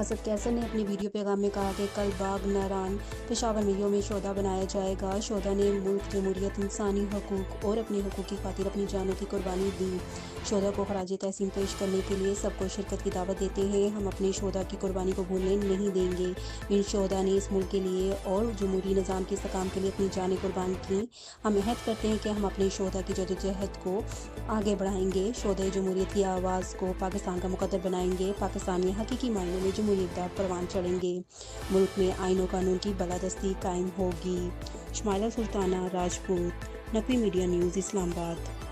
असद कैसर ने अपने वीडियो पैगाम में कहा कि कल बाग नारान पेशावर में यौम शोदा बनाया जाएगा। शोदा ने मुल्क, जमहूरियत, इंसानी हकूक़ और अपने हकूक़ की खातिर अपनी जानों की कुर्बानी दी। शोदा को खराज तहसीन पेश करने के लिए सबको शिरकत की दावत देते हैं। हम अपने शोदा की कुर्बानी को भूलने नहीं देंगे। इन शोदा ने इस मुल्क के लिए और जमहूरी निज़ाम के इस्तेकाम के लिए अपनी जानें कुर्बान की। हम अहद करते हैं कि हम अपने शोदा की जदोजहद को आगे बढ़ाएंगे। शोदा जमहूरियत की आवाज़ को पाकिस्तान का मुकद्दर बनाएंगे। पाकिस्तान में हकीकी मायनों में जमहूरियत का परवान चढ़ेंगे। मुल्क में आईन और कानून की बालादस्ती कायम होगी। Shamaila Sultana Rajput, Naqvi media news, Islamabad.